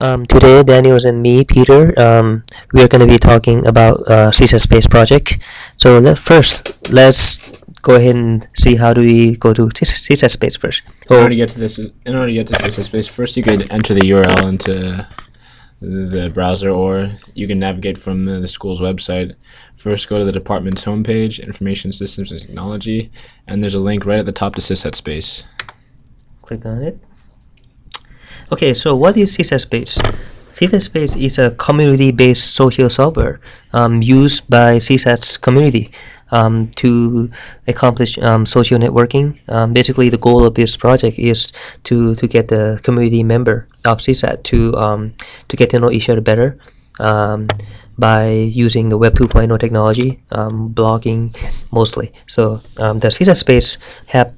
Today, Daniels and me, Peter, we are going to be talking about SISATSpace project. So let's go ahead and see how do we go to SISATSpace first. In order to get to SISATSpace, first you could enter the URL into the browser, or you can navigate from the school's website. First, go to the department's homepage, Information Systems and Technology, and there's a link right at the top to SISATSpace. Click on it. Okay, so what is SISATSpace? SISATSpace is a community-based social software used by CSAT's community to accomplish social networking. Basically, the goal of this project is to get the community member of CSAT to get to know each other better by using the Web 2.0 technology, blogging mostly. So the SISATSpace have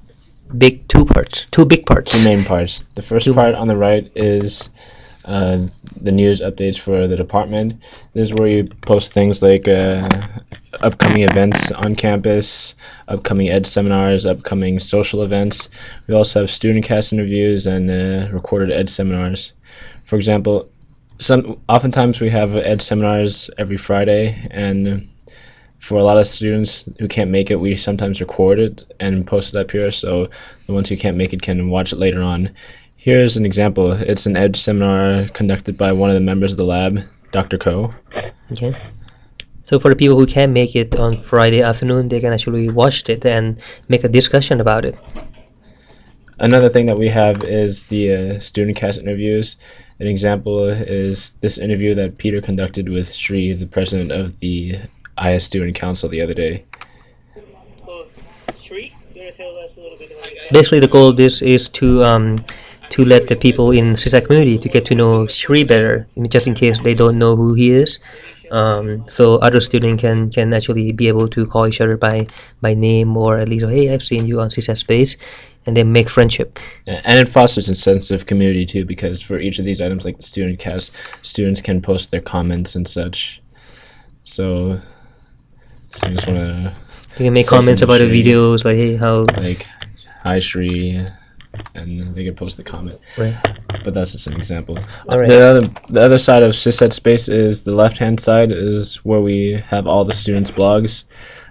two big parts. Two main parts. The first part on the right is the news updates for the department. This is where you post things like upcoming events on campus, upcoming ed seminars, upcoming social events. We also have StudentCast interviews and recorded ed seminars. For example, oftentimes we have ed seminars every Friday, and for a lot of students who can't make it, we sometimes record it and post it up here, so the ones who can't make it can watch it later on. Here's an example. It's an ed seminar conducted by one of the members of the lab, Dr. Ko. Okay. So for the people who can't make it on Friday afternoon, they can actually watch it and make a discussion about it. Another thing that we have is the StudentCast interviews. An example is this interview that Peter conducted with Sri, the president of the IS Student Council, the other day. Basically, the goal of this is to let the people in CSAT community to get to know Sri better, just in case they don't know who he is. So other students can actually be able to call each other by name, or at least, oh, hey, I've seen you on SISATSpace, and then make friendship. Yeah, and it fosters a sense of community too, because for each of these items, like the StudentCast, students can post their comments and such. So I just want to. You can make comments about the videos, like, hey, how. Like, hi Shri, and they can post the comment. Right. But that's just an example. All right. The other side of SISATSpace is the left-hand side, is where we have all the students' blogs.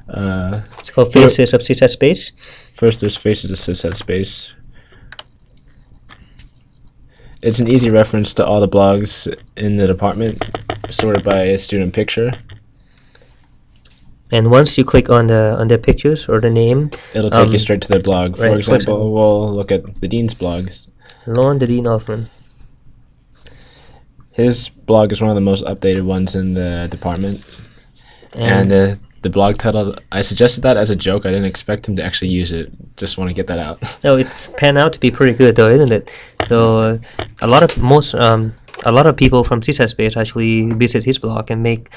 It's called Faces of SISATSpace. First, there's Faces of SISATSpace. It's an easy reference to all the blogs in the department, sorted by a student picture. And once you click on the pictures or the name, it'll take you straight to their blog. Right, for example, we'll look at the dean's blogs. Lorne the Dean Hoffman. His blog is one of the most updated ones in the department. And the blog title, I suggested that as a joke. I didn't expect him to actually use it. Just want to get that out. No, it's panned out to be pretty good, though, isn't it? So a lot of people from SISATSpace actually visit his blog and make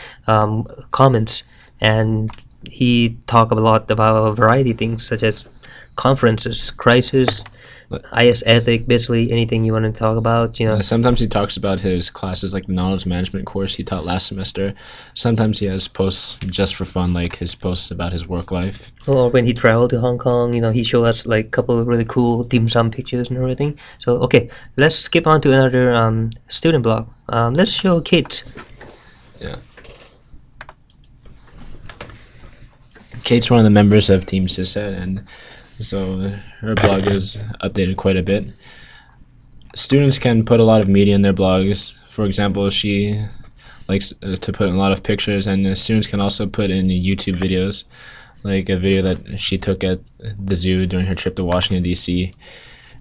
comments. And he talked a lot about a variety of things, such as conferences, crisis, IS ethic, basically anything you want to talk about. Sometimes he talks about his classes, like the knowledge management course he taught last semester. Sometimes he has posts just for fun, like his posts about his work life. Or when he traveled to Hong Kong, he showed us like a couple of really cool dim sum pictures and everything. So okay, let's skip on to another student blog. Let's show Kate. Yeah. Kate's one of the members of Team SISAT, and so her blog is updated quite a bit. Students can put a lot of media in their blogs. For example, she likes to put in a lot of pictures, and students can also put in YouTube videos, like a video that she took at the zoo during her trip to Washington, D.C.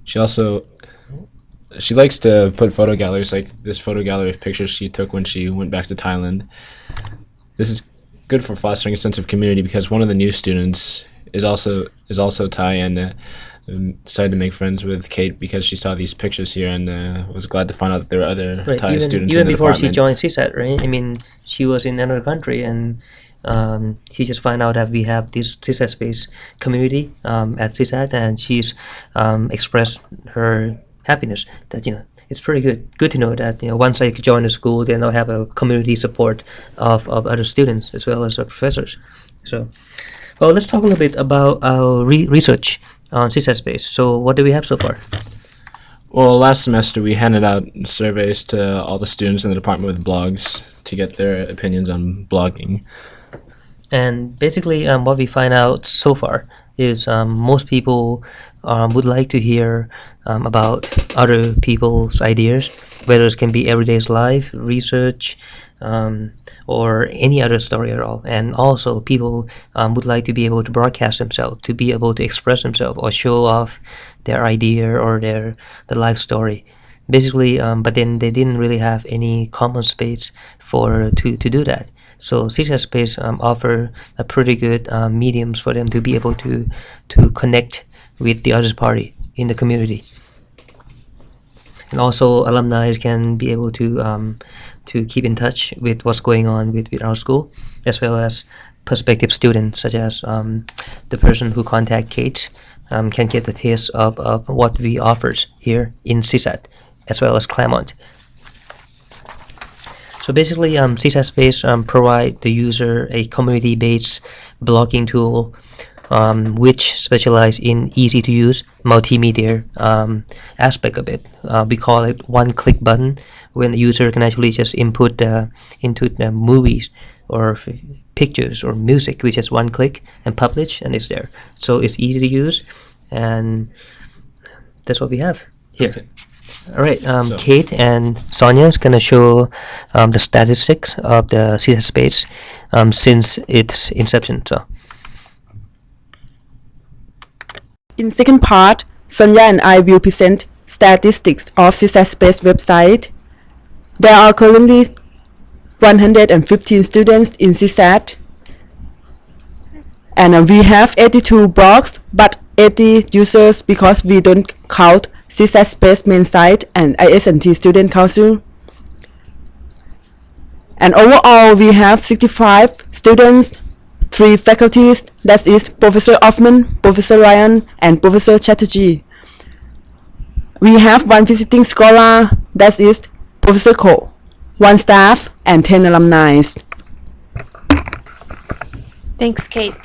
She likes to put photo galleries, like this photo gallery of pictures she took when she went back to Thailand. This is good for fostering a sense of community, because one of the new students is also Thai, and decided to make friends with Kate because she saw these pictures here, and was glad to find out that there were other Thai students in the before department. She joined CSAT, right? I mean, she was in another country, and she just found out that we have this SISATSpace community at CSAT, and she's expressed her happiness that it's pretty good to know that once I join the school, then I'll have a community support of other students as well as our professors. So, well, let's talk a little bit about our research on SISATSpace. So what do we have so far? Well, last semester we handed out surveys to all the students in the department with blogs to get their opinions on blogging. And basically, what we find out so far is most people would like to hear about other people's ideas, whether it can be everyday's life, research, or any other story at all. And also, people would like to be able to broadcast themselves, to be able to express themselves or show off their idea or their life story. Basically, but then they didn't really have any common space to do that. So SISATSpace offer a pretty good mediums for them to be able to connect with the other party in the community. And also alumni can be able to keep in touch with what's going on with our school, as well as prospective students, such as the person who contact Kate can get the taste of what we offer here in CSAT, as well as Claremont. So basically, SISATSpace provide the user a community-based blogging tool which specialize in easy-to-use multimedia aspect of it. We call it one-click button, when the user can actually just input into the movies or pictures or music with just one click and publish, and it's there. So it's easy to use, and that's what we have here. Okay. All right, Kate and Sonia is going to show the statistics of the SISATSpace since its inception. So, in second part, Sonia and I will present statistics of SISATSpace website. There are currently 115 students in CSAT, and we have 82 blogs, but 80 users because we don't count SISATSpace main site and IS&T Student Council. And overall, we have 65 students, 3 faculties, that is Professor Hoffman, Professor Ryan, and Professor Chatterjee. We have 1 visiting scholar, that is Professor Ko, 1 staff, and 10 alumni. Thanks, Kate.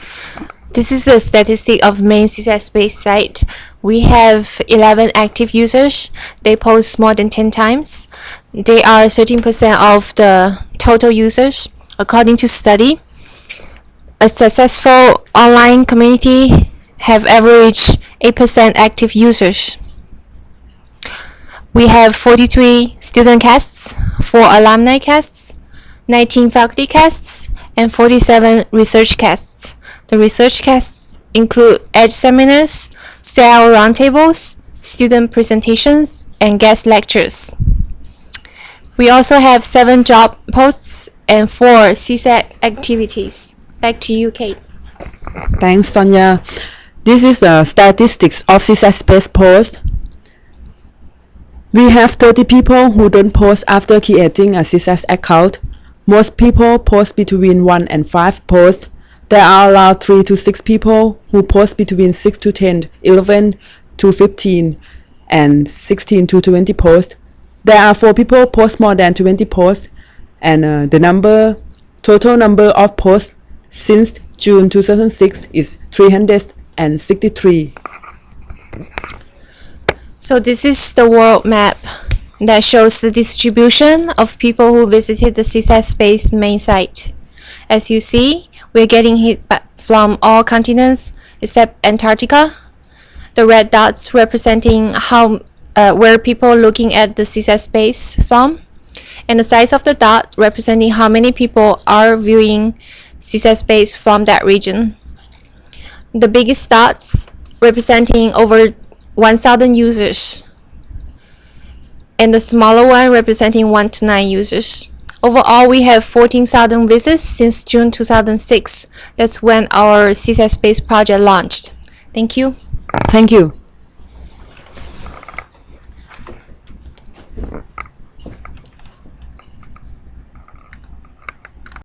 This is the statistic of main SISATSpace site. We have 11 active users. They post more than 10 times. They are 13% of the total users. According to study, a successful online community have averaged 8% active users. We have 43 student casts, 4 alumni casts, 19 faculty casts, and 47 research casts. The research casts include edge seminars, CIL roundtables, student presentations, and guest lectures. We also have 7 job posts and 4 CSAT activities. Back to you, Kate. Thanks, Sonia. This is the statistics of SISATSpace post. We have 30 people who don't post after creating a CSAT account. Most people post between 1 and 5 posts. There are around 3 to 6 people who post between 6 to 10, 11 to 15, and 16 to 20 posts. There are 4 people post more than 20 posts, and the total number of posts since June 2006 is 363. So this is the world map that shows the distribution of people who visited the SISATSpace main site. As you see, we're getting hit from all continents except Antarctica. The red dots representing where people looking at the SISATSpace from, and the size of the dot representing how many people are viewing SISATSpace from that region. The biggest dots representing over 1,000 users, and the smaller one representing 1 to 9 users. Overall, we have 14,000 visits since June 2006. That's when our SISATSpace project launched. Thank you. Thank you.